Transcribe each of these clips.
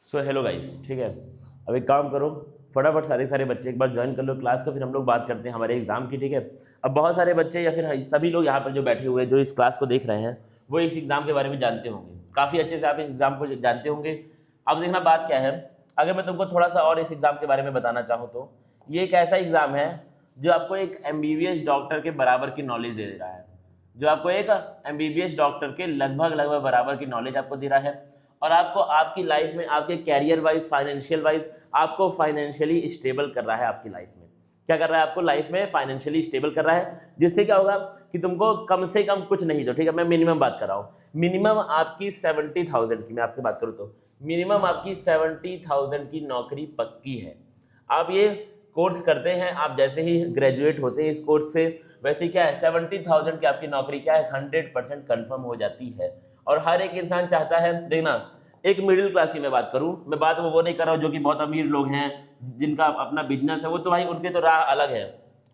So hello guys, ठीक है। अब एक काम करो, फटाफट सारे बच्चे एक बार ज्वाइन कर लो क्लास को, फिर हम लोग बात करते हैं हमारे एग्जाम की, ठीक है। अब बहुत सारे बच्चे या फिर सभी लोग यहाँ पर जो बैठे हुए हैं जो इस क्लास को देख रहे हैं वो इस एग्ज़ाम के बारे में जानते होंगे, काफ़ी अच्छे से आप इस एग्ज़ाम को जानते होंगे। अब देखना बात क्या है, अगर मैं तुमको थोड़ा सा और इस एग्ज़ाम के बारे में बताना चाहूँ तो ये एक ऐसा एग्ज़ाम है जो आपको एक MBBS डॉक्टर के बराबर की नॉलेज दे रहा है, जो आपको एक MBBS डॉक्टर के लगभग बराबर की नॉलेज आपको दे रहा है, और आपको आपकी लाइफ में आपके कैरियर वाइज, फाइनेंशियल वाइज आपको फाइनेंशियली स्टेबल कर रहा है। आपकी लाइफ में क्या कर रहा है, आपको लाइफ में फाइनेंशियली स्टेबल कर रहा है, जिससे क्या होगा कि तुमको कम से कम कुछ नहीं तो, ठीक है, मैं मिनिमम बात कर रहा हूँ, मिनिमम आपकी 70,000 की मैं आपसे बात करूँ तो मिनिमम आपकी 70,000 की नौकरी पक्की है। आप ये कोर्स करते हैं, आप जैसे ही ग्रेजुएट होते हैं इस कोर्स से, वैसे क्या है 70,000 की आपकी नौकरी क्या है 100% कन्फर्म हो जाती है। और हर एक इंसान चाहता है, देखना एक मिडिल क्लास की मैं बात करूं, मैं बात वो नहीं कर रहा हूं जो कि बहुत अमीर लोग हैं जिनका अपना बिजनेस है, वो तो भाई उनके तो राह अलग है,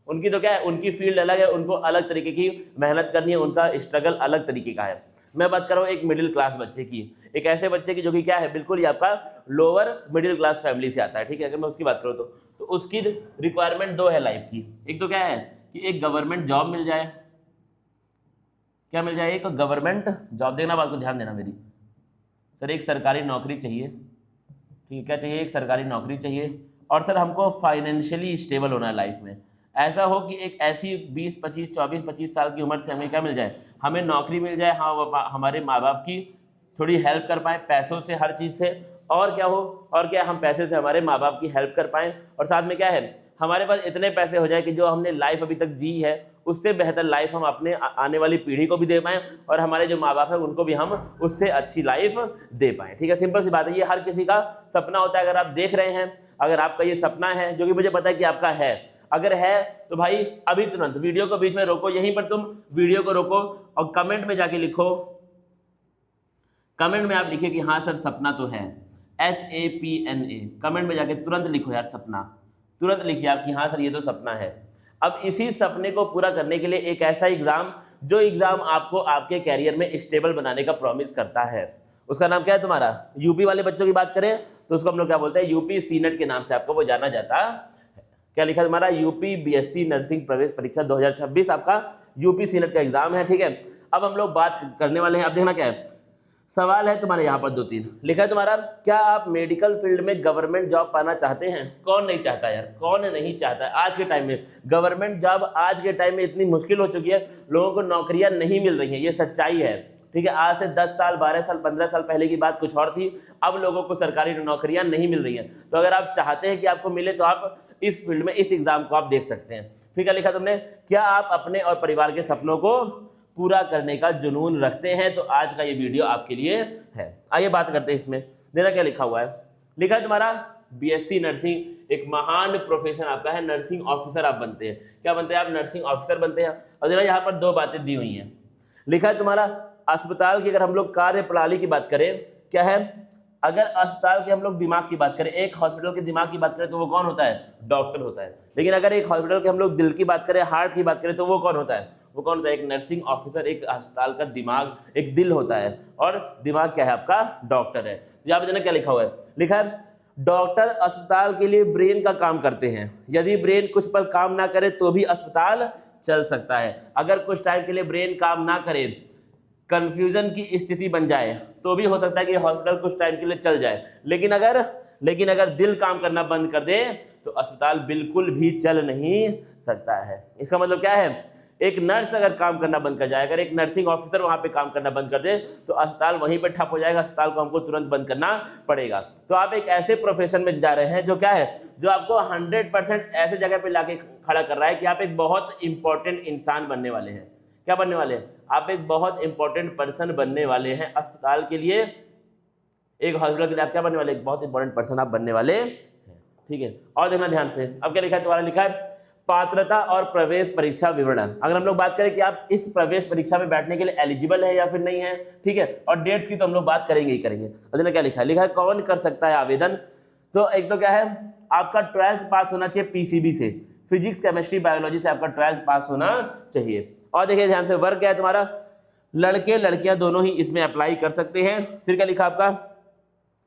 उनकी तो क्या है, उनकी फील्ड अलग है, उनको अलग तरीके की मेहनत करनी है, उनका स्ट्रगल अलग तरीके का है। मैं बात कर रहा हूँ एक मिडिल क्लास बच्चे की, एक ऐसे बच्चे की जो कि क्या है बिल्कुल ही आपका लोअर मिडिल क्लास फैमिली से आता है, ठीक है। अगर मैं उसकी बात करूँ तो उसकी रिक्वायरमेंट दो है लाइफ की, एक तो क्या है कि एक गवर्नमेंट जॉब मिल जाए, क्या मिल जाए, एक गवर्नमेंट जॉब, देना बात को ध्यान देना मेरी, सर एक सरकारी नौकरी चाहिए, ठीक है, क्या चाहिए, एक सरकारी नौकरी चाहिए, और सर हमको फाइनेंशियली स्टेबल होना है लाइफ में, ऐसा हो कि एक ऐसी 20-25 साल की उम्र से हमें क्या मिल जाए, हमें नौकरी मिल जाए, हाँ हमारे माँ बाप की थोड़ी हेल्प कर पाएँ पैसों से, हर चीज़ से, और क्या हो, और क्या हम पैसे से हमारे माँ बाप की हेल्प कर पाएँ, और साथ में क्या है हमारे पास इतने पैसे हो जाए कि जो हमने लाइफ अभी तक जी है उससे बेहतर लाइफ हम अपने आने वाली पीढ़ी को भी दे पाएँ, और हमारे जो माँ बाप है उनको भी हम उससे अच्छी लाइफ दे पाएँ, ठीक है। सिंपल सी बात है, ये हर किसी का सपना होता है। अगर आप देख रहे हैं, अगर आपका ये सपना है, जो कि मुझे पता है कि आपका है, अगर है तो भाई अभी तुरंत वीडियो को बीच में रोको, यहीं पर तुम वीडियो को रोको और कमेंट में जाके लिखो, कमेंट में आप लिखिए कि हाँ सर सपना तो है, SAPNA, कमेंट में जाके तुरंत लिखो यार सपना, तुरंत लिखिए आप कि हाँ सर ये तो सपना है। अब इसी सपने को पूरा करने के लिए एक ऐसा एग्जाम, जो एग्जाम आपको आपके कैरियर में स्टेबल बनाने का प्रॉमिस करता है, उसका नाम क्या है तुम्हारा, यूपी वाले बच्चों की बात करें तो उसको हम लोग क्या बोलते हैं, यूपी सीनेट के नाम से आपको वो जाना जाता है। क्या लिखा तुम्हारा, यूपी BSc नर्सिंग प्रवेश परीक्षा 2026 आपका यूपी सीनेट का एग्जाम है, ठीक है। अब हम लोग बात करने वाले हैं, अब देखना क्या है सवाल है तुम्हारे यहाँ पर 2-3 लिखा है तुम्हारा, क्या आप मेडिकल फील्ड में गवर्नमेंट जॉब पाना चाहते हैं। कौन नहीं चाहता यार, कौन नहीं चाहता है। आज के टाइम में गवर्नमेंट जॉब आज के टाइम में इतनी मुश्किल हो चुकी है, लोगों को नौकरियां नहीं मिल रही हैं, ये सच्चाई है, ठीक है। आज से 10 साल 12 साल 15 साल पहले की बात कुछ और थी, अब लोगों को सरकारी नौकरियां नहीं मिल रही हैं। तो अगर आप चाहते हैं कि आपको मिले तो आप इस फील्ड में इस एग्जाम को आप देख सकते हैं। फिर क्या लिखा तुमने, क्या आप अपने और परिवार के सपनों को पूरा करने का जुनून रखते हैं। तो आज का ये वीडियो आपके लिए है। आइए बात करते हैं इसमें, देना क्या लिखा हुआ है, लिखा है तुम्हारा BSc नर्सिंग एक महान प्रोफेशन आपका है, नर्सिंग ऑफिसर आप बनते हैं। क्या बनते हैं आप, नर्सिंग ऑफिसर बनते हैं। और जरा यहाँ पर दो बातें दी हुई हैं, लिखा है तुम्हारा अस्पताल की अगर हम लोग कार्य प्रणाली की बात करें, क्या है, अगर अस्पताल के हम लोग दिमाग की बात करें, एक हॉस्पिटल के दिमाग की बात करें तो वो कौन होता है, डॉक्टर होता है। लेकिन अगर एक हॉस्पिटल के हम लोग दिल की बात करें, हार्ट की बात करें तो वो कौन होता है, वो कौन होता है, एक नर्सिंग ऑफिसर, एक अस्पताल का दिमाग, एक दिल होता है, और दिमाग क्या है आपका, डॉक्टर है। यहाँ पे क्या लिखा हुआ है, लिखा है डॉक्टर अस्पताल के लिए ब्रेन का काम करते हैं, यदि ब्रेन कुछ पल काम ना करे तो भी अस्पताल चल सकता है। अगर कुछ टाइम के लिए ब्रेन काम ना करे, कंफ्यूजन की स्थिति बन जाए, तो भी हो सकता है कि हॉस्पिटल कुछ टाइम के लिए चल जाए। लेकिन अगर दिल काम करना बंद कर दे तो अस्पताल बिल्कुल भी चल नहीं सकता है। इसका मतलब क्या है, एक नर्स अगर काम करना बंद कर जाए, अगर एक नर्सिंग ऑफिसर वहां पे काम करना बंद कर दे तो अस्पताल वहीं पे ठप हो जाएगा, अस्पताल को हमको तुरंत बंद करना पड़ेगा। तो आप एक ऐसे प्रोफेशन में जा रहे हैं जो क्या है, जो आपको 100% ऐसे जगह पे लाके खड़ा कर रहा है कि आप एक बहुत इंपॉर्टेंट इंसान बनने वाले हैं। क्या बनने वाले हैं, आप एक बहुत इंपॉर्टेंट पर्सन बनने वाले हैं अस्पताल के लिए, एक हॉस्पिटल के लिए आप क्या बनने वाले, एक बहुत इंपॉर्टेंट पर्सन आप बनने वाले हैं, ठीक है। और देखना ध्यान से, अब क्या लिखा है तुम्हारा, लिखा है पात्रता और प्रवेश परीक्षा विवरण। अगर हम लोग बात करें कि आप इस प्रवेश परीक्षा में बैठने के लिए एलिजिबल है या फिर नहीं है, ठीक है, और डेट्स की तो हम लोग बात करेंगे ही करेंगे। और क्या लिखा है, लिखा है कौन कर सकता है आवेदन। तो एक तो क्या है, आपका 12th पास होना चाहिए PCB से, फिजिक्स केमिस्ट्री बायोलॉजी से आपका 12th पास होना चाहिए। और देखिए ध्यान से, वर्ग क्या है तुम्हारा, लड़के लड़कियां दोनों ही इसमें अप्लाई कर सकते हैं। फिर क्या लिखा आपका,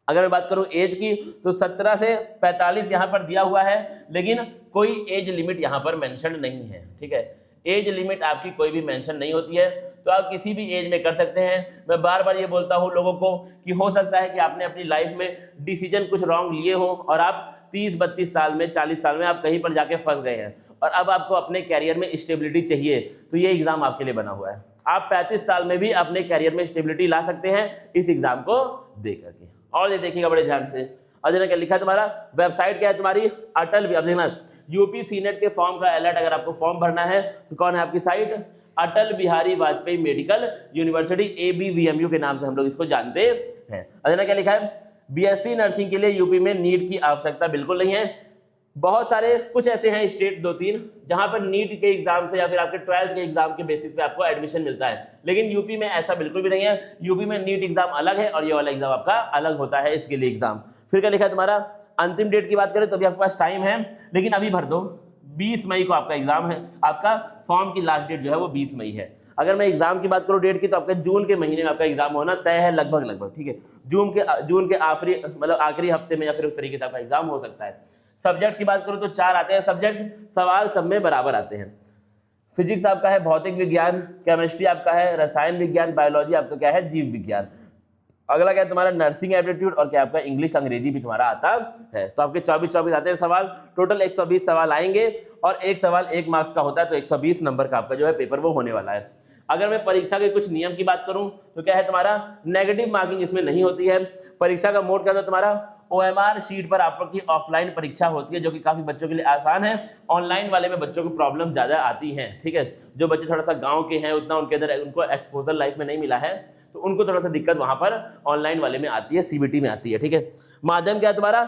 अगर मैं बात करूं एज की तो 17 से 45 यहाँ पर दिया हुआ है, लेकिन कोई एज लिमिट यहाँ पर मेंशन नहीं है। ठीक है, एज लिमिट आपकी कोई भी मेंशन नहीं होती है, तो आप किसी भी एज में कर सकते हैं। मैं बार बार ये बोलता हूँ लोगों को कि हो सकता है कि आपने अपनी लाइफ में डिसीजन कुछ रॉन्ग लिए हो और आप 30-32 साल में 40 साल में आप कहीं पर जाके फंस गए हैं और अब आपको अपने कैरियर में स्टेबिलिटी चाहिए, तो ये एग्जाम आपके लिए बना हुआ है। आप 35 साल में भी अपने कैरियर में स्टेबिलिटी ला सकते हैं इस एग्जाम को दे करके। और ये देखिएगा बड़े ध्यान से, और देखना क्या लिखा है तुम्हारा, वेबसाइट क्या है तुम्हारी, अटल, अब देखना यूपी सीनेट के फॉर्म का अलर्ट अगर आपको फॉर्म भरना है तो कौन है आपकी site, Atal Bihari Vajpayee medical university, ABVMU के नाम से हम लोग इसको जानते हैं। और देखना क्या लिखा है, BSc नर्सिंग के लिए यूपी में नीट की आवश्यकता बिल्कुल नहीं है। बहुत सारे कुछ ऐसे हैं स्टेट 2-3 जहां पर नीट के एग्जाम से या फिर आपके 12th के एग्जाम के बेसिस पे आपको एडमिशन मिलता है, लेकिन यूपी में ऐसा बिल्कुल भी नहीं है। यूपी में नीट एग्जाम अलग है और ये वाला एग्जाम आपका अलग होता है, इसके लिए एग्जाम। फिर क्या लिखा है तुम्हारा, अंतिम डेट की बात करें तो अभी आपके पास टाइम है, लेकिन अभी भर दो। 20 मई को आपका एग्जाम है, आपका फॉर्म की लास्ट डेट जो है वो 20 मई है। अगर मैं एग्जाम की बात करूं डेट की तो आपका जून के महीने में आपका एग्जाम होना तय है लगभग, ठीक है। जून के आखिरी मतलब आखिरी हफ्ते में या फिर उस तरीके से आपका एग्जाम हो सकता है। सब्जेक्ट की बात करूं तो 4 आते हैं सब्जेक्ट, सवाल सब में बराबर आते हैं। फिजिक्स आपका है, भौतिक विज्ञान, केमिस्ट्री आपका है, रसायन विज्ञान, बायोलॉजी आपका क्या है, जीव विज्ञान। अगला क्या है तुम्हारा नर्सिंग एप्टीट्यूड, और क्या आपका इंग्लिश अंग्रेजी भी तुम्हारा आता है। तो आपके 24 आते हैं सवाल, टोटल 120 सवाल आएंगे और एक सवाल 1 मार्क्स का होता है, तो 120 नंबर का आपका जो है पेपर वो होने वाला है। अगर मैं परीक्षा के कुछ नियम की बात करूं तो क्या है तुम्हारा, नेगेटिव मार्किंग इसमें नहीं होती है। परीक्षा का मोड क्या होता है तुम्हारा, OMR शीट पर आपकी ऑफलाइन परीक्षा होती है, जो कि काफी बच्चों के लिए आसान है। ऑनलाइन वाले में बच्चों को प्रॉब्लम ज्यादा आती है, ठीक है। जो बच्चे थोड़ा सा गांव के हैं, उतना उनके अंदर उनको एक्सपोजर लाइफ में नहीं मिला है, तो उनको थोड़ा सा दिक्कत वहां पर ऑनलाइन वाले में आती है, CBT में आती है, ठीक है। माध्यम क्या है तुम्हारा,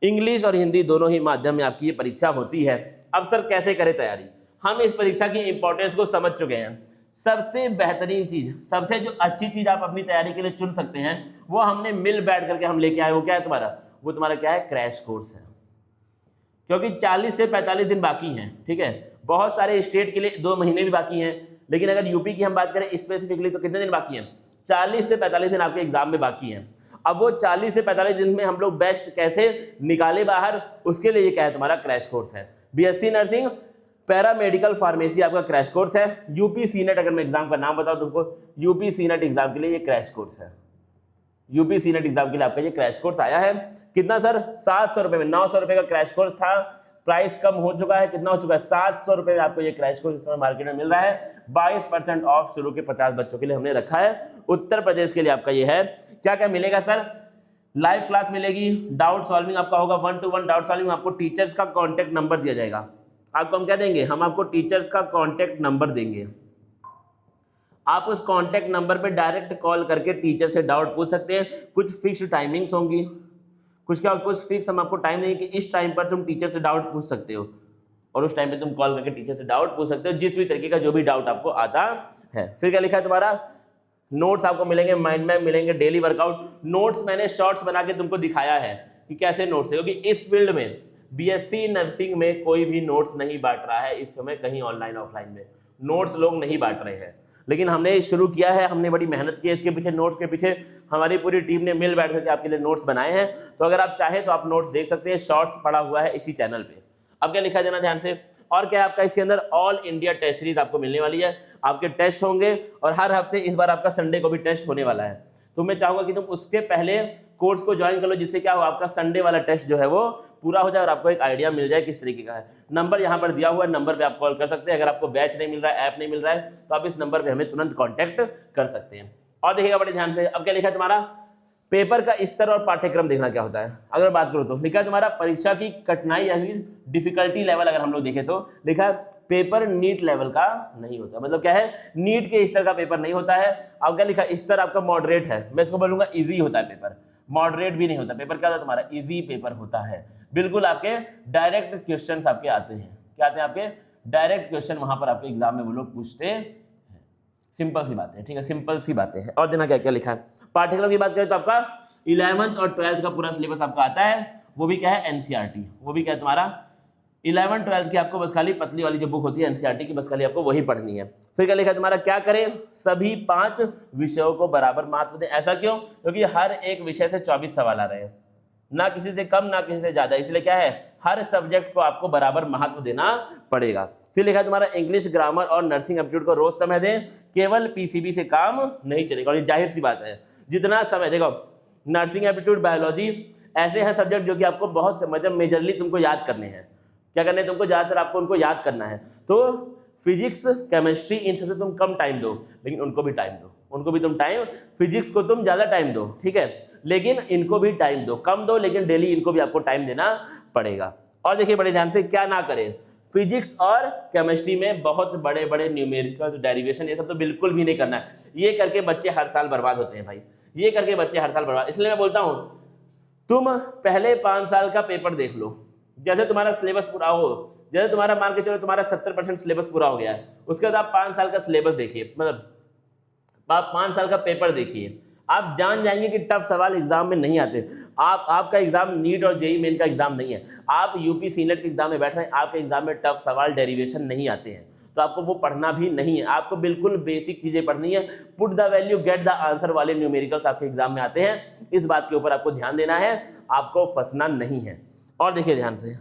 इंग्लिश और हिंदी दोनों ही माध्यम में आपकी ये परीक्षा होती है। अब सर कैसे करें तैयारी, हम इस परीक्षा की इंपॉर्टेंस को समझ चुके हैं। सबसे बेहतरीन चीज, सबसे जो अच्छी चीज आप अपनी तैयारी के लिए चुन सकते हैं, वो हमने मिल बैठ करके हम लेके आए। वो क्या है तुम्हारा, वो तुम्हारा क्या है, क्रैश कोर्स है। क्योंकि 40 से 45 दिन बाकी हैं, ठीक है। बहुत सारे स्टेट के लिए 2 महीने भी बाकी हैं, लेकिन अगर यूपी की हम बात करें स्पेसिफिकली तो कितने दिन बाकी हैं, 40 से 45 दिन आपके एग्जाम में बाकी हैं। अब वो 40 से 45 दिन में हम लोग बेस्ट कैसे निकाले बाहर, उसके लिए ये क्या है तुम्हारा क्रैश कोर्स है। BSc नर्सिंग पैरामेडिकल फार्मेसी आपका क्रैश कोर्स है। यूपी सीनेट, अगर मैं एग्जाम का नाम बताऊं तुमको, यूपी सीनेट एग्जाम के लिए ये क्रैश कोर्स है। यूपी सीनेट एग्जाम के लिए आपका ये क्रैश कोर्स आया है। कितना सर, 700 रुपए में, 900 रुपए का क्रैश कोर्स था, प्राइस कम हो चुका है, कितना हो चुका है, 700 रुपए में आपको ये क्रैश कोर्स इस समय मार्केट में मिल रहा है। 22% ऑफ शुरू के 50 बच्चों के लिए हमने रखा है। उत्तर प्रदेश के लिए आपका ये है। क्या क्या मिलेगा सर, लाइव क्लास मिलेगी, डाउट सॉल्विंग आपका होगा, 1-to-1 डाउट सॉल्विंग, आपको टीचर्स का कॉन्टेक्ट नंबर दिया जाएगा। आपको हम क्या देंगे, हम आपको टीचर्स का कॉन्टेक्ट नंबर देंगे। आप उस कॉन्टेक्ट नंबर पे डायरेक्ट कॉल करके टीचर से डाउट पूछ सकते हैं। कुछ फिक्स टाइमिंग्स होंगी, कुछ फिक्स हम आपको टाइम देंगे कि इस टाइम पर तुम टीचर से डाउट पूछ सकते हो, और उस टाइम पे तुम कॉल करके टीचर से डाउट पूछ सकते हो, जिस भी तरीके का जो भी डाउट आपको आता है। फिर क्या लिखा है तुम्हारा, नोट्स आपको मिलेंगे, माइंड मैप मिलेंगे, डेली वर्कआउट नोट्स मैंने शॉर्ट्स बना के तुमको दिखाया है कि कैसे नोट्स है, क्योंकि इस फील्ड में BSc नर्सिंग में कोई भी नोट्स नहीं बांट रहा है इस समय, कहीं ऑनलाइन ऑफलाइन में नोट्स लोग नहीं बांट रहे हैं, लेकिन हमने शुरू किया है, हमने बड़ी मेहनत की है इसके पीछे, नोट्स के पीछे हमारी पूरी टीम ने मिल बैठ करके आपके लिए नोट्स बनाए हैं। तो अगर आप चाहें तो आप नोट्स देख सकते हैं, शॉर्ट्स पड़ा हुआ है इसी चैनल पे। अब क्या लिखा देना ध्यान से, और क्या है आपका इसके अंदर, ऑल इंडिया टेस्ट सीरीज आपको मिलने वाली है। आपके टेस्ट होंगे और हर हफ्ते इस बार आपका संडे को भी टेस्ट होने वाला है, तो मैं चाहूंगा कि तुम उसके पहले कोर्स को ज्वाइन कर लो, जिससे क्या हो, आपका संडे वाला टेस्ट जो है वो पूरा हो जाए और आपको एक आइडिया मिल जाए किस तरीके का है। नंबर यहाँ पर दिया हुआ है, नंबर पे आप कॉल कर सकते हैं। अगर आपको बैच नहीं मिल रहा है, ऐप नहीं मिल रहा है, तो आप इस नंबर पे हमें तुरंत कांटेक्ट कर सकते हैं। और देखिएगा बड़े ध्यान से, अब क्या लिखा है तुम्हारा, पेपर का स्तर और पाठ्यक्रम देखना क्या होता है। अगर बात करो तो लिखा है तुम्हारा परीक्षा की कठिनाई या फिर डिफिकल्टी लेवल, अगर हम लोग देखें तो लिखा है पेपर नीट लेवल का नहीं होता। मतलब क्या है, नीट के स्तर का पेपर नहीं होता है। अब क्या लिखा, स्तर आपका मॉडरेट है, मैं इसको बोलूंगा इजी होता है पेपर, मॉडरेट भी नहीं होता पेपर। क्या होता है तुम्हारा, इजी पेपर होता है। बिल्कुल आपके डायरेक्ट क्वेश्चंस आपके आते हैं, क्या आते हैं आपके डायरेक्ट क्वेश्चन, वहां पर आपके एग्जाम में वो लोग पूछते हैं। सिंपल सी बात है, ठीक है, सिंपल सी बातें हैं। और देना क्या क्या लिखा है, पाठ्यक्रम की बात करें तो आपका 11th और 12th का पूरा सिलेबस आपका आता है। वो भी क्या है, NCERT, वो भी क्या है तुम्हारा 11 12 की आपको बस खाली पतली वाली जो बुक होती है एनसीईआरटी की, बस खाली आपको वही पढ़नी है। फिर क्या लिखा है तुम्हारा, क्या करें, सभी 5 विषयों को बराबर महत्व दें। ऐसा क्यों? क्योंकि हर एक विषय से 24 सवाल आ रहे हैं, ना किसी से कम ना किसी से ज्यादा, इसलिए क्या है, हर सब्जेक्ट को आपको बराबर महत्व देना पड़ेगा। फिर लिखा है तुम्हारा, इंग्लिश ग्रामर और नर्सिंग एप्टीट्यूड को रोज समय दें, केवल पीसीबी से काम नहीं चलेगा। और ये जाहिर सी बात है, जितना समय, देखो नर्सिंग एप्टीट्यूड, बायोलॉजी ऐसे हैं सब्जेक्ट जो कि आपको बहुत मतलब मेजरली तुमको याद करने हैं। क्या करने हैं तुमको, ज्यादातर आपको उनको याद करना है। तो फिजिक्स, केमिस्ट्री, इन सबसे तुम कम टाइम दो, लेकिन उनको भी टाइम दो, उनको भी तुम टाइम, फिजिक्स को तुम ज्यादा टाइम दो, ठीक है, लेकिन इनको भी टाइम दो, कम दो लेकिन डेली इनको भी आपको टाइम देना पड़ेगा। और देखिए बड़े ध्यान से, क्या ना करें, फिजिक्स और केमिस्ट्री में बहुत बड़े बड़े न्यूमेरिकल्स, डेरिवेशन, ये सब तो बिल्कुल भी नहीं करना है। ये करके बच्चे हर साल बर्बाद होते हैं भाई, ये करके बच्चे हर साल बर्बाद। इसलिए मैं बोलता हूं तुम पहले 5 साल का पेपर देख लो, जैसे तुम्हारा सिलेबस पूरा हो, जैसे तुम्हारा मान के चलो तुम्हारा 70% सिलेबस पूरा हो गया है, उसके बाद आप 5 साल का सिलेबस देखिए, मतलब आप 5 साल का पेपर देखिए, आप जान जाएंगे कि टफ सवाल एग्जाम में नहीं आते। आपका एग्जाम नीट और जेईई मेन का एग्जाम नहीं है, आप यूपी सीनेट के एग्जाम में बैठ रहे हैं, आपके एग्जाम में टफ सवाल, डेरिवेशन नहीं आते हैं, तो आपको वो पढ़ना भी नहीं है। आपको बिल्कुल बेसिक चीजें पढ़नी है, put the value get the answer वाले न्यूमेरिकल्स आपके एग्जाम में आते हैं। इस बात के ऊपर आपको ध्यान देना है, आपको फंसना नहीं है। और देखिए ध्यान से,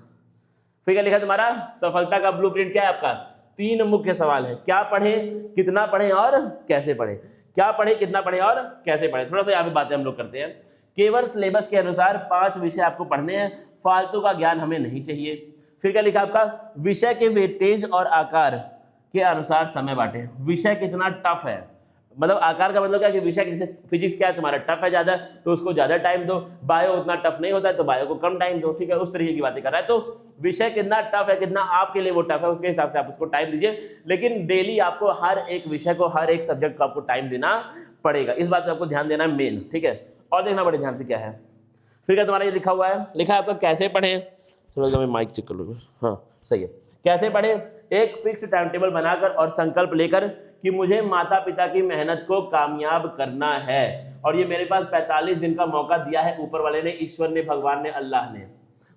फिर क्या लिखा तुम्हारा, सफलता का ब्लूप्रिंट क्या है आपका, 3 मुख्य सवाल है, क्या पढ़ें, कितना पढ़ें और कैसे पढ़ें। क्या पढ़े, कितना पढ़े और कैसे पढ़े, थोड़ा सा यहाँ पे बातें हम लोग करते हैं। केवल सिलेबस के अनुसार 5 विषय आपको पढ़ने हैं, फालतू का ज्ञान हमें नहीं चाहिए। फिर क्या लिखा आपका, विषय के वेटेज और आकार के अनुसार समय बांटे। विषय कितना टफ है, मतलब आकार का मतलब क्या कि विषय, जैसे फिजिक्स क्या है तुम्हारा टफ है ज्यादा, तो उसको ज्यादा टाइम दो, बायो उतना टफ नहीं होता है तो बायो को कम टाइम दो, ठीक है, उस तरीके की बातें कर रहा है। तो विषय कितना टफ है, कितना आपके लिए वो टफ है, उसके हिसाब से आप उसको टाइम दीजिए, लेकिन डेली आपको हर एक विषय को, हर एक सब्जेक्ट को आपको टाइम देना पड़ेगा। इस बात पर आपको ध्यान देना है मेन, ठीक है। और देखना बड़े ध्यान से क्या है, फिर क्या तुम्हारा ये लिखा हुआ है, लिखा है आपका कैसे पढ़े, थोड़ा सा मैं माइक चेक कर लूँ, हाँ सही है, कैसे पढ़े, एक फिक्स टाइम टेबल बनाकर और संकल्प लेकर कि मुझे माता पिता की मेहनत को कामयाब करना है, और ये मेरे पास 45 दिन का मौका दिया है ऊपर वाले ने, ईश्वर ने, भगवान ने, अल्लाह ने,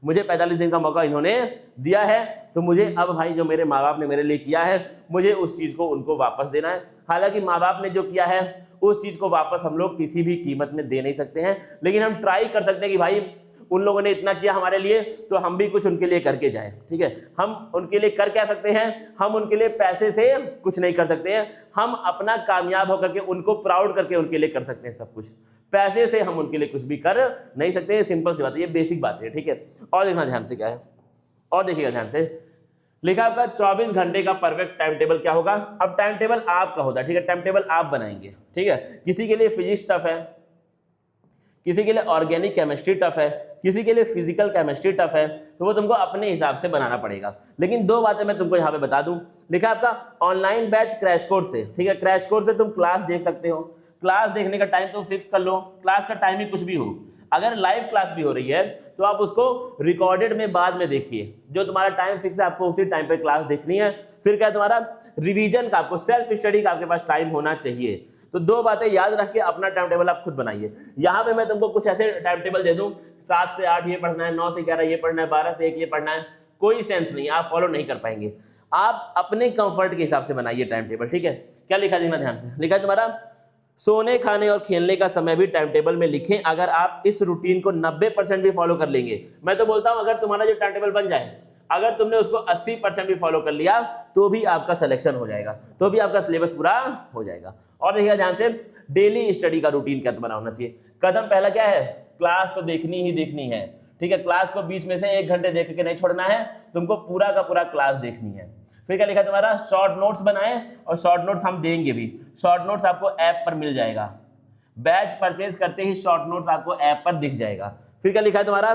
मुझे 45 दिन का मौका इन्होंने दिया है, तो मुझे अब भाई जो मेरे माँ बाप ने मेरे लिए किया है, मुझे उस चीज को उनको वापस देना है। हालांकि माँ बाप ने जो किया है उस चीज को वापस हम लोग किसी भी कीमत में दे नहीं सकते हैं, लेकिन हम ट्राई कर सकते हैं कि भाई उन लोगों ने इतना किया हमारे लिए, तो हम भी कुछ उनके लिए करके जाएं, ठीक है। हम उनके लिए कर क्या सकते हैं, हम उनके लिए पैसे से कुछ नहीं कर सकते हैं, हम अपना कामयाब होकर के उनको प्राउड करके उनके लिए कर सकते हैं सब कुछ। पैसे से हम उनके लिए कुछ भी कर नहीं सकते हैं, सिंपल सी बात है, ये बेसिक बात है, ठीक है। और देखना ध्यान से क्या है, और देखिएगा ध्यान से, लिखा आपका 24 घंटे का परफेक्ट टाइम टेबल क्या होगा। अब टाइम टेबल आपका होता है, ठीक है, टाइम टेबल आप बनाएंगे, ठीक है। किसी के लिए फिजिक्स टफ है, किसी के लिए ऑर्गेनिक केमिस्ट्री टफ है, किसी के लिए फिजिकल केमिस्ट्री टफ है, तो वो तुमको अपने हिसाब से बनाना पड़ेगा। लेकिन 2 बातें मैं तुमको यहाँ पे बता दूं, लिखा आपका ऑनलाइन बैच क्रैश कोर्स से, ठीक है, क्रैश कोर्स से तुम क्लास देख सकते हो। क्लास देखने का टाइम तुम फिक्स कर लो, क्लास का टाइम ही कुछ भी हो, अगर लाइव क्लास भी हो रही है तो आप उसको रिकॉर्डेड में बाद में देखिए, जो तुम्हारा टाइम फिक्स है आपको उसी टाइम पे क्लास देखनी है। फिर क्या तुम्हारा रिवीजन का, आपको सेल्फ स्टडी का आपके पास टाइम होना चाहिए। तो 2 बातें याद रख के अपना टाइम टेबल आप खुद बनाइए। यहाँ पे मैं तुमको कुछ ऐसे टाइम टेबल दे दूं, 7 से 8 ये पढ़ना है, 9 से 11 ये पढ़ना है, 12 से 1 ये पढ़ना है, कोई सेंस नहीं, आप फॉलो नहीं कर पाएंगे। आप अपने कंफर्ट के हिसाब से बनाइए टाइम टेबल, ठीक है। क्या लिखा देखना ध्यान से, लिखा है तुम्हारा सोने, खाने और खेलने का समय भी टाइम टेबल में लिखें। अगर आप इस रूटीन को 90% भी फॉलो कर लेंगे, मैं तो बोलता हूं अगर तुम्हारा जो टाइम टेबल बन जाए, अगर तुमने उसको 80% भी फॉलो कर लिया तो भी आपका सिलेक्शन हो जाएगा, तो भी आपका सिलेबस पूरा हो जाएगा। और देखिए ध्यान से, डेली स्टडी का रूटीन क्या तुम्हारा होना चाहिए। कदम पहला क्या है, क्लास तो देखनी ही देखनी है, ठीक है। क्लास को बीच में से 1 घंटे देख के नहीं छोड़ना है, तुमको पूरा का पूरा क्लास देखनी है। फिर क्या लिखा तुम्हारा, शॉर्ट नोट्स बनाए, और शॉर्ट नोट्स हम देंगे भी, शॉर्ट नोट्स आपको ऐप पर मिल जाएगा, बैच परचेज करते ही शॉर्ट नोट्स आपको ऐप पर दिख जाएगा। फिर क्या लिखा है तुम्हारा,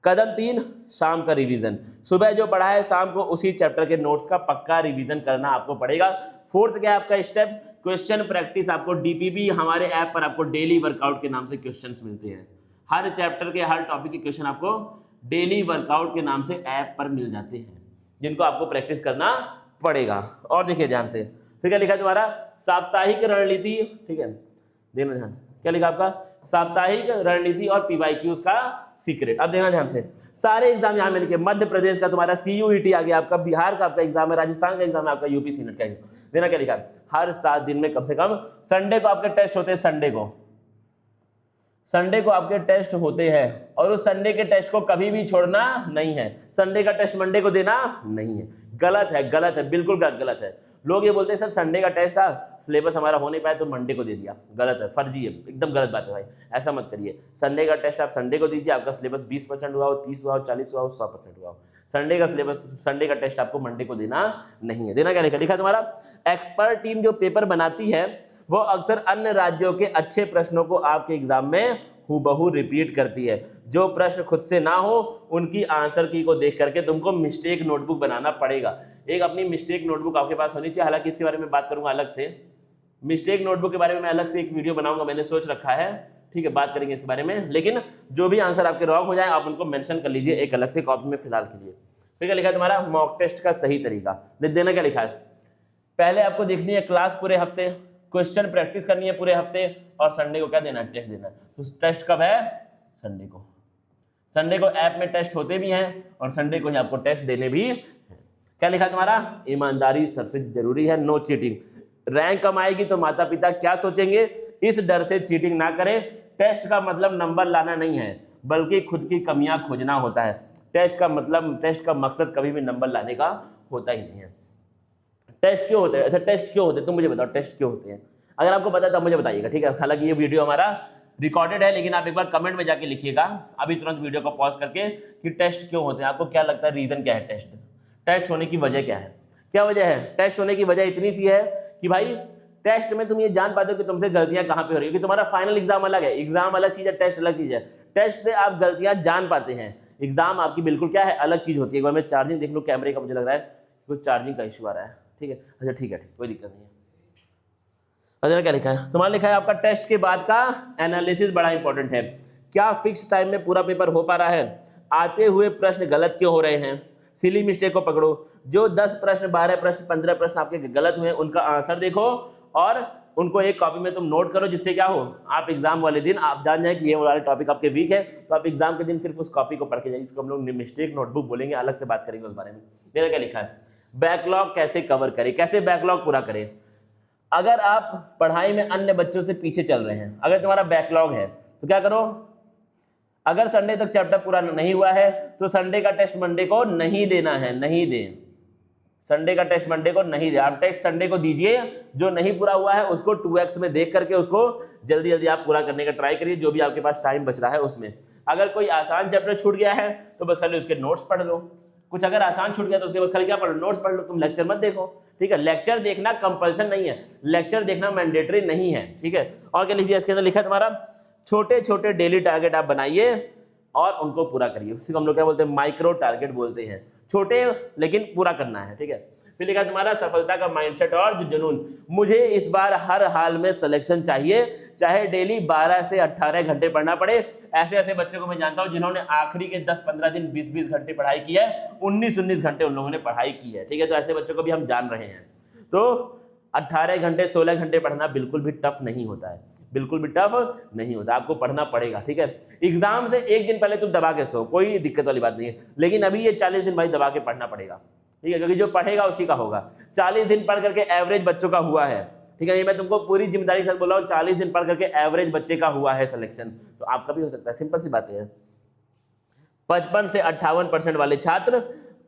कदम 3 शाम का रिवीजन, सुबह जो पढ़ा है शाम को उसी चैप्टर के नोट्स का पक्का रिवीजन करना आपको पड़ेगा। 4th क्या है आपका स्टेप, क्वेश्चन प्रैक्टिस। आपको डीपीबी हमारे ऐप पर आपको डेली वर्कआउट के नाम से क्वेश्चंस मिलते हैं, हर चैप्टर के हर टॉपिक के क्वेश्चन आपको डेली वर्कआउट के नाम से ऐप पर मिल जाते हैं, जिनको आपको प्रैक्टिस करना पड़ेगा। और देखिए ध्यान से, फिर क्या लिखा है तुम्हारा, साप्ताहिक रणनीति, ठीक है, देखना ध्यान से, क्या लिखा आपका, साप्ताहिक, रणनीति और पीवाईक्यूज का सीक्रेट। अब देखना ध्यान से, सारे एग्जाम यहाँ में लिखे, मध्य प्रदेश का तुम्हारा CUET आ गया, आपका बिहार का आपका एग्जाम है, राजस्थान का एग्जाम है, आपका यूपी सीनेट का एग्जाम। देना क्या लिखा है, हर 7 दिन में कम से कम संडे को आपके टेस्ट होते हैं, संडे को आपके टेस्ट होते हैं, और उस संडे के टेस्ट को कभी भी छोड़ना नहीं है। संडे का टेस्ट मंडे को देना नहीं है, गलत है, बिल्कुल गलत है। लोग ये बोलते हैं सर संडे का टेस्ट था, सिलेबस हमारा हो नहीं पाया तो मंडे को दे दिया, गलत है, फर्जी है, एकदम गलत बात है भाई, ऐसा मत करिए। संडे का टेस्ट आप संडे को दीजिए, आपका सिलेबस 20% हुआ हो, 30 हुआ हो, 40 हुआ हो, 100% हुआ हो। संडे का सिलेबस, संडे का टेस्ट आपको मंडे को देना नहीं है। देना क्या लिखा तुम्हारा, एक्सपर्ट टीम जो पेपर बनाती है वो अक्सर अन्य राज्यों के अच्छे प्रश्नों को आपके एग्जाम में हूबहू रिपीट करती है। जो प्रश्न खुद से ना हो उनकी आंसर की को देख करके तुमको मिस्टेक नोटबुक बनाना पड़ेगा। एक अपनी मिस्टेक नोटबुक आपके पास होनी चाहिए, हालांकि इसके बारे में बात करूंगा अलग से, मिस्टेक नोटबुक के बारे में मैं अलग से एक वीडियो बनाऊंगा, मैंने सोच रखा है, ठीक है, बात करेंगे इस बारे में। लेकिन जो भी आंसर आपके रॉन्ग हो जाए आप उनको मेंशन कर लीजिए एक अलग से कॉपी में फिलहाल के लिए। ठीक है, लिखा है तुम्हारा मॉक टेस्ट का सही तरीका। देना क्या लिखा है, पहले आपको देखनी है क्लास पूरे हफ्ते, क्वेश्चन प्रैक्टिस करनी है पूरे हफ्ते, और संडे को क्या देना है, टेस्ट देना है। तो टेस्ट कब है, संडे को। संडे को ऐप में टेस्ट होते भी हैं और संडे को ही आपको टेस्ट देने भी हैं। क्या लिखा तुम्हारा, ईमानदारी सबसे जरूरी है, नो चीटिंग। रैंक कम आएगी तो माता पिता क्या सोचेंगे, इस डर से चीटिंग ना करें। टेस्ट का मतलब नंबर लाना नहीं है, बल्कि खुद की कमियां खोजना होता है। टेस्ट का मतलब, टेस्ट का मकसद कभी भी नंबर लाने का होता ही नहीं है। टेस्ट क्यों होते हैं, अच्छा टेस्ट क्यों होते हैं, तुम मुझे बताओ टेस्ट क्यों होते हैं, अगर आपको पता है तो मुझे बताइएगा, ठीक है। हालांकि ये वीडियो हमारा रिकॉर्डेड है, लेकिन आप एक बार कमेंट में जाके लिखिएगा अभी तुरंत वीडियो को पॉज करके कि टेस्ट क्यों होते हैं, आपको क्या लगता है, रीजन क्या है, टेस्ट होने की वजह क्या है। क्या वजह है, टेस्ट होने की वजह इतनी सी है कि भाई टेस्ट में तुम ये जान पाते हो कि तुमसे गलतियां कहां पे हो रही है, कि तुम्हारा फाइनल एग्जाम अलग है, एग्जाम अलग चीज है, टेस्ट अलग चीज है। टेस्ट से आप गलतियां जान पाते हैं, एग्जाम आपकी बिल्कुल क्या है, अलग चीज होती है। एक बार मैं चार्जिंग देख लूं कैमरे का, मुझे लग रहा है कुछ चार्जिंग का इशू आ रहा है, ठीक है, अच्छा ठीक है, कोई दिक्कत नहीं है। अच्छा क्या लिखा है तुम्हारा, लिखा है आपका टेस्ट के बाद का एनालिसिस बड़ा इंपॉर्टेंट है। क्या फिक्स टाइम में पूरा पेपर हो पा रहा है, आते हुए प्रश्न गलत क्यों हो रहे हैं, सिली मिस्टेक को पकड़ो। जो 10 प्रश्न, 12 प्रश्न, 15 प्रश्न आपके गलत हुए उनका आंसर देखो और उनको एक कॉपी में तुम नोट करो, जिससे क्या हो, आप एग्जाम वाले दिन आप जान जाए कि ये वाला टॉपिक आपके वीक है, तो आप एग्जाम के दिन सिर्फ उस कॉपी को पढ़ के जाइए। इसको हम लोग मिस्टेक नोटबुक बोलेंगे, अलग से बात करेंगे उस बारे में। मेरा क्या लिखा है, बैकलॉग कैसे कवर करें, कैसे बैकलॉग पूरा करें। अगर आप पढ़ाई में अन्य बच्चों से पीछे चल रहे हैं, अगर तुम्हारा बैकलॉग है तो क्या करो, अगर संडे तक चैप्टर पूरा नहीं हुआ है तो संडे का टेस्ट मंडे को नहीं देना है, नहीं दें, संडे का टेस्ट मंडे को नहीं दे। आप टेस्ट संडे को दीजिए, जो नहीं पूरा हुआ है उसको 2x में देख करके उसको जल्दी जल्दी आप पूरा करने का ट्राई करिए, जो भी आपके पास टाइम बच रहा है उसमें। अगर कोई आसान चैप्टर छूट गया है तो बस खाली उसके नोट्स पढ़ लो, कुछ अगर आसान छूट गया तो उसके बस खाली क्या पढ़ लो, नोट्स पढ़ लो, तुम लेक्चर मत देखो, ठीक है। लेक्चर देखना कंपल्सन नहीं है, लेक्चर देखना मैंडेटरी नहीं है, ठीक है। और क्या लिख दिया इसके अंदर, लिखा है तुम्हारा छोटे छोटे डेली टारगेट आप बनाइए और उनको पूरा करिए। उसी को हम लोग क्या बोलते हैं, माइक्रो टारगेट बोलते हैं, छोटे लेकिन पूरा करना है, ठीक है। फिर लिखा तुम्हारा सफलता का माइंडसेट और जुनून। मुझे इस बार हर हाल में सिलेक्शन चाहिए, चाहे डेली 12 से 18 घंटे पढ़ना पड़े। ऐसे ऐसे बच्चों को मैं जानता हूं जिन्होंने आखिरी के 10-15 दिन 20-20 घंटे पढ़ाई की है, 19-19 घंटे उन लोगों ने पढ़ाई की है, ठीक है। तो ऐसे बच्चों को भी हम जान रहे हैं। तो 18 घंटे 16 घंटे पढ़ना बिल्कुल भी टफ नहीं होता है, बिल्कुल भी टफ नहीं होता, आपको पढ़ना पड़ेगा, ठीक है। एग्जाम से एक दिन पहले तुम दबा के सो, कोई दिक्कत वाली बात नहीं है, लेकिन अभी ये 40 दिन भाई दबा के पढ़ना पड़ेगा, ठीक है, क्योंकि जो पढ़ेगा उसी का होगा। 40 दिन पढ़ करके एवरेज बच्चों का हुआ है, ठीक है, ये मैं तुमको पूरी जिम्मेदारी के साथ बोल रहा हूँ, 40 दिन पढ़ करके एवरेज बच्चे का हुआ है सिलेक्शन, तो आपका भी हो सकता है, सिंपल सी बातें हैं। 55 से 58% वाले छात्र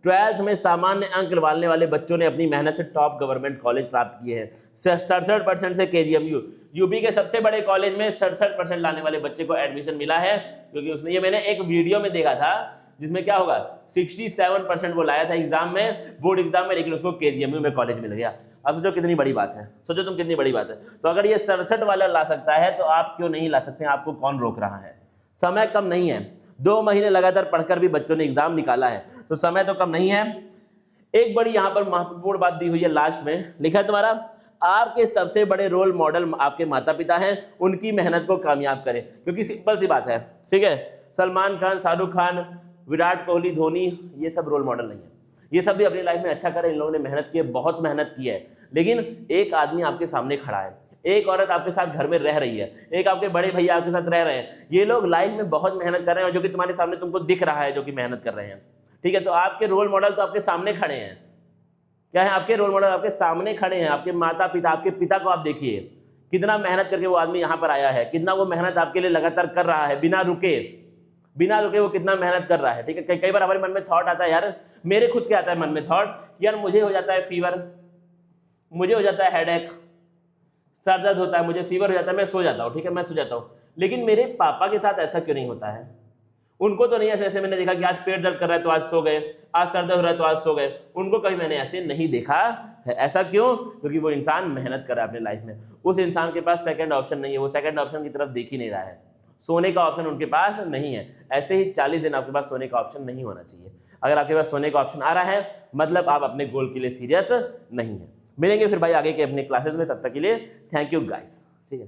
12th में सामान्य अंक लाने वाले बच्चों ने अपनी मेहनत से टॉप गवर्नमेंट कॉलेज प्राप्त किए हैं। 67% से KGMU, यूपी के सबसे बड़े कॉलेज में 67% लाने वाले बच्चे को एडमिशन मिला है, क्योंकि उसने, ये मैंने एक वीडियो में देखा था जिसमें क्या होगा 67% वो लाया था एग्जाम में, बोर्ड एग्जाम में, लेकिन उसको KGMU में कॉलेज मिल गया। अब सोचो कितनी बड़ी बात है, सोचो तुम कितनी बड़ी बात है। तो अगर ये 67 वाला ला सकता है तो आप क्यों नहीं ला सकते, आपको कौन रोक रहा है। समय कम नहीं है, 2 महीने लगातार पढ़कर भी बच्चों ने एग्जाम निकाला है, तो समय तो कम नहीं है। एक बड़ी यहां पर महत्वपूर्ण बात दी हुई है लास्ट में, लिखा है तुम्हारा आपके सबसे बड़े रोल मॉडल आपके माता पिता हैं, उनकी मेहनत को कामयाब करें। क्योंकि सिंपल सी बात है, ठीक है, सलमान खान, शाहरुख खान, विराट कोहली, धोनी, ये सब रोल मॉडल नहीं है। ये सब भी अपनी लाइफ में अच्छा करें, इन लोगों ने मेहनत की है, बहुत मेहनत की है, लेकिन एक आदमी आपके सामने खड़ा है, एक औरत आपके साथ घर में रह रही है, एक आपके बड़े भैया आपके साथ रह रहे हैं, ये लोग लाइफ में बहुत मेहनत कर रहे हैं, जो कि तुम्हारे सामने तुमको दिख रहा है जो कि मेहनत कर रहे हैं, ठीक है। तो आपके रोल मॉडल तो आपके सामने खड़े हैं। क्या है? आपके रोल मॉडल आपके सामने खड़े हैं, आपके माता पिता, आपके पिता को आप देखिए, कितना मेहनत करके वो आदमी यहाँ पर आया है, कितना वो मेहनत आपके लिए लगातार कर रहा है, बिना रुके वो कितना मेहनत कर रहा है, ठीक है। कई बार हमारे मन में थॉट आता है, यार मेरे खुद के आता है मन में थॉट, यार मुझे हो जाता है फीवर, मुझे हो जाता है हेडेक, सर दर्द होता है, मुझे फीवर हो जाता है, मैं सो जाता हूँ, ठीक है, मैं सो जाता हूँ, लेकिन मेरे पापा के साथ ऐसा क्यों नहीं होता है? उनको तो नहीं ऐसे ऐसे मैंने देखा कि आज पेट दर्द कर रहा है तो आज सो गए, आज सर दर्द हो रहा है तो आज सो गए, उनको कभी मैंने ऐसे नहीं देखा है। ऐसा क्यों? क्योंकि वो इंसान मेहनत कर रहा है अपने लाइफ में। उस इंसान के पास सेकंड ऑप्शन नहीं है, वो सेकंड ऑप्शन की तरफ देख ही नहीं रहा है, सोने का ऑप्शन उनके पास नहीं है। ऐसे ही 40 दिन आपके पास सोने का ऑप्शन नहीं होना चाहिए। अगर आपके पास सोने का ऑप्शन आ रहा है, मतलब आप अपने गोल के लिए सीरियस नहीं है। मिलेंगे फिर भाई आगे के अपने क्लासेस में, तब तक के लिए थैंक यू गाइस, ठीक है।